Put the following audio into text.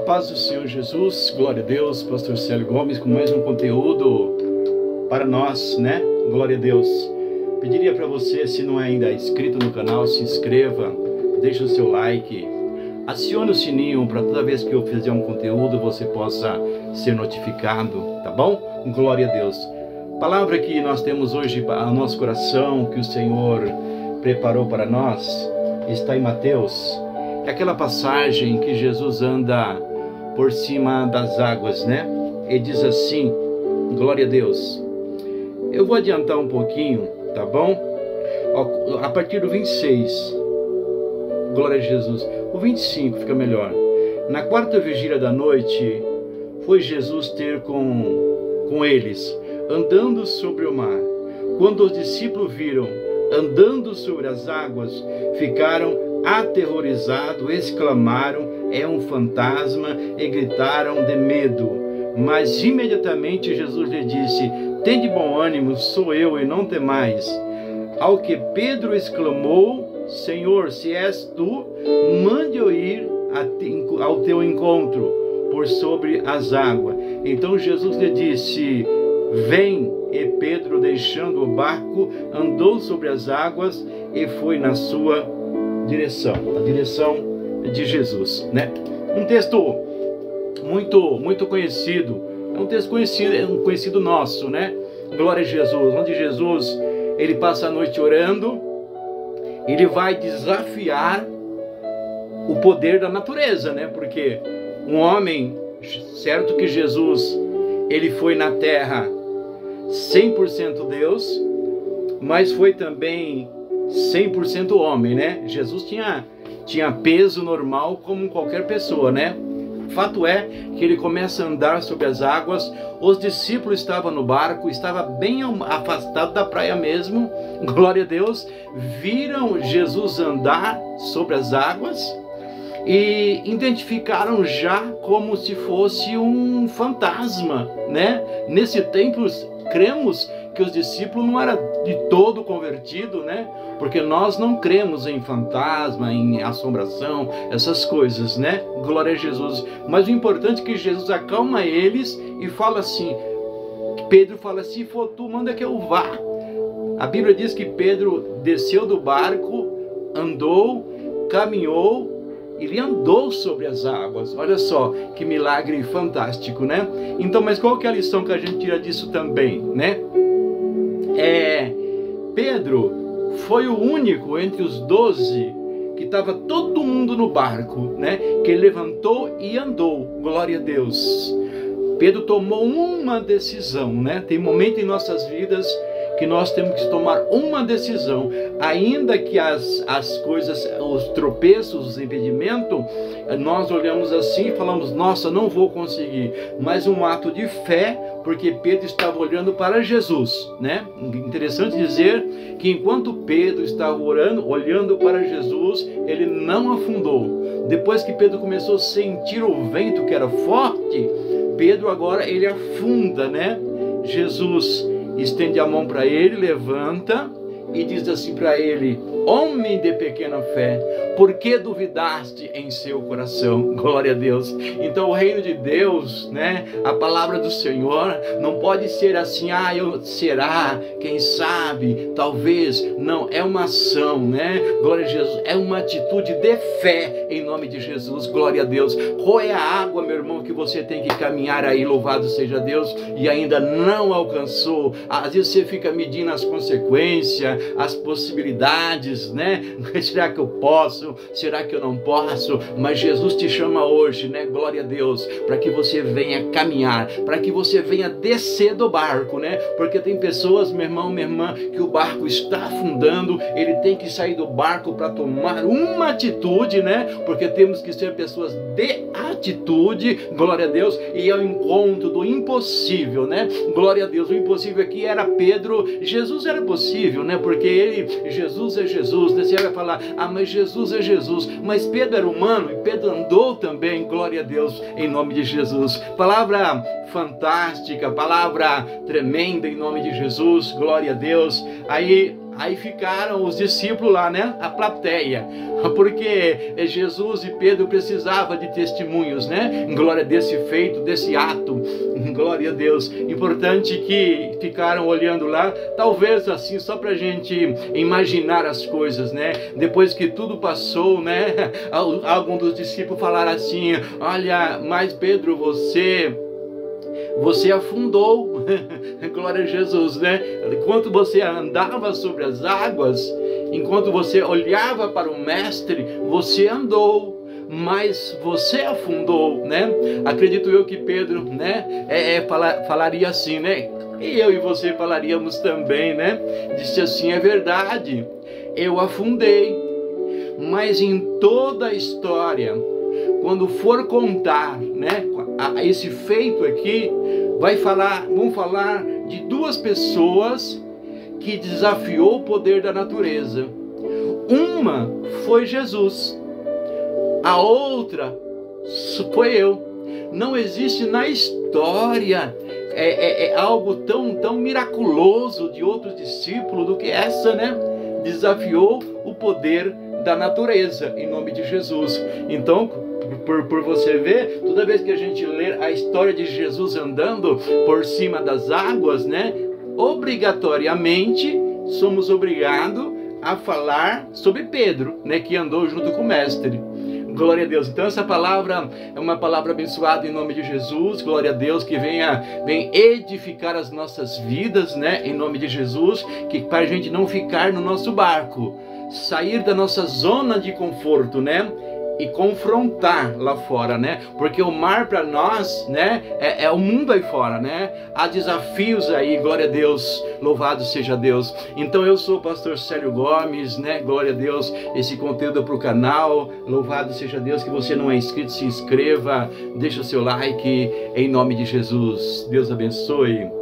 Paz do Senhor Jesus, glória a Deus, Pastor Célio Gomes com mais um conteúdo para nós, né? Glória a Deus. Pediria para você, se não é ainda inscrito no canal, se inscreva, deixa o seu like, acione o sininho para toda vez que eu fizer um conteúdo você possa ser notificado, tá bom? Glória a Deus. Palavra que nós temos hoje ao nosso coração, que o Senhor preparou para nós, está em Mateus. É aquela passagem que Jesus anda por cima das águas, né? E diz assim, glória a Deus. Eu vou adiantar um pouquinho, tá bom? A partir do 26, glória a Jesus. O 25 fica melhor. Na quarta vigília da noite, foi Jesus ter com eles, andando sobre o mar. Quando os discípulos viram andando sobre as águas, ficaram aterrorizados, exclamaram, é um fantasma, e gritaram de medo. Mas imediatamente Jesus lhe disse, tende bom ânimo, sou eu, e não temais. Ao que Pedro exclamou, Senhor, se és tu, mande-eu ir ao teu encontro por sobre as águas. Então Jesus lhe disse, vem. E Pedro, deixando o barco, andou sobre as águas e foi na sua direção, a direção de Jesus, né? Um texto muito conhecido, é um texto conhecido, é um conhecido nosso, né? Glória a Jesus, onde Jesus, ele passa a noite orando, ele vai desafiar o poder da natureza, né? Porque um homem, certo que Jesus, ele foi na terra 100% Deus, mas foi também 100% homem, né? Jesus tinha peso normal como qualquer pessoa, né? Fato é que ele começa a andar sobre as águas, os discípulos estavam no barco, estava bem afastado da praia mesmo, glória a Deus, viram Jesus andar sobre as águas e identificaram já como se fosse um fantasma, né? Nesse tempo, cremos que os discípulos não eram de todo convertidos, né? Porque nós não cremos em fantasma, em assombração, essas coisas, né? Glória a Jesus. Mas o importante é que Jesus acalma eles e fala assim, Pedro fala assim, se for tu, manda que eu vá. A Bíblia diz que Pedro desceu do barco, andou, caminhou, ele andou sobre as águas. Olha só, que milagre fantástico, né? Então, mas qual que é a lição que a gente tira disso também, né? Pedro foi o único entre os 12 que estava todo mundo no barco, né? Que levantou e andou, glória a Deus. Pedro tomou uma decisão, né? Tem momento em nossas vidas que nós temos que tomar uma decisão, ainda que as coisas, os tropeços, os impedimentos, nós olhamos assim e falamos, nossa, não vou conseguir, mas um ato de fé, porque Pedro estava olhando para Jesus, né? Interessante dizer que enquanto Pedro estava olhando para Jesus, ele não afundou. Depois que Pedro começou a sentir o vento que era forte, Pedro agora ele afunda, né? Jesus estende a mão para ele, levanta e diz assim para ele, homem de pequena fé, por que duvidaste em seu coração? Glória a Deus. Então o reino de Deus, né? A palavra do Senhor não pode ser assim, será, quem sabe, talvez, não, é uma ação, né? Glória a Jesus, é uma atitude de fé em nome de Jesus, glória a Deus. Qual é a água, meu irmão, que você tem que caminhar aí, louvado seja Deus, e ainda não alcançou? Às vezes você fica medindo as consequências, as possibilidades, né? Será que eu posso? Será que eu não posso? Mas Jesus te chama hoje, né? Glória a Deus, para que você venha caminhar, para que você venha descer do barco, né? Porque tem pessoas, meu irmão, minha irmã, que o barco está afundando, ele tem que sair do barco para tomar uma atitude, né? Porque temos que ser pessoas de atitude, glória a Deus, e ao encontro do impossível, né? Glória a Deus, o impossível aqui era Pedro, Jesus era possível, né? Porque Jesus é Jesus, né? Você vai falar, mas Jesus é Jesus, mas Pedro era humano e Pedro andou também, glória a Deus, em nome de Jesus. Palavra fantástica, palavra tremenda em nome de Jesus, glória a Deus. Aí Aí ficaram os discípulos lá, né? A plateia. Porque Jesus e Pedro precisavam de testemunhos, né? Glória desse feito, desse ato. Glória a Deus. Importante que ficaram olhando lá, talvez assim, só pra gente imaginar as coisas, né? Depois que tudo passou, né? Algum dos discípulos falaram assim: olha, mas Pedro, você afundou. Glória a Jesus, né? Enquanto você andava sobre as águas, enquanto você olhava para o mestre, você andou, mas você afundou, né? Acredito eu que Pedro, né, falaria assim, né? E eu e você falaríamos também, né? Disse assim: é verdade, eu afundei, mas em toda a história, quando for contar, né, esse feito aqui, vamos falar de duas pessoas que desafiou o poder da natureza. Uma foi Jesus, a outra foi eu. Não existe na história algo tão miraculoso de outros discípulos do que essa, né? Desafiou o poder da natureza, em nome de Jesus. Então, por você ver, toda vez que a gente lê a história de Jesus andando por cima das águas, né, obrigatoriamente somos obrigados a falar sobre Pedro, né, que andou junto com o mestre. Glória a Deus. Então essa palavra é uma palavra abençoada em nome de Jesus. Glória a Deus, que vem edificar as nossas vidas, né, em nome de Jesus, que para a gente não ficar no nosso barco, sair da nossa zona de conforto, né, e confrontar lá fora, né? Porque o mar para nós, né, é o mundo aí fora, né? Há desafios aí, glória a Deus, louvado seja Deus. Então eu sou o pastor Célio Gomes, né? Glória a Deus, esse conteúdo é para o canal, louvado seja Deus. Que você não é inscrito, se inscreva, deixa o seu like, em nome de Jesus. Deus abençoe.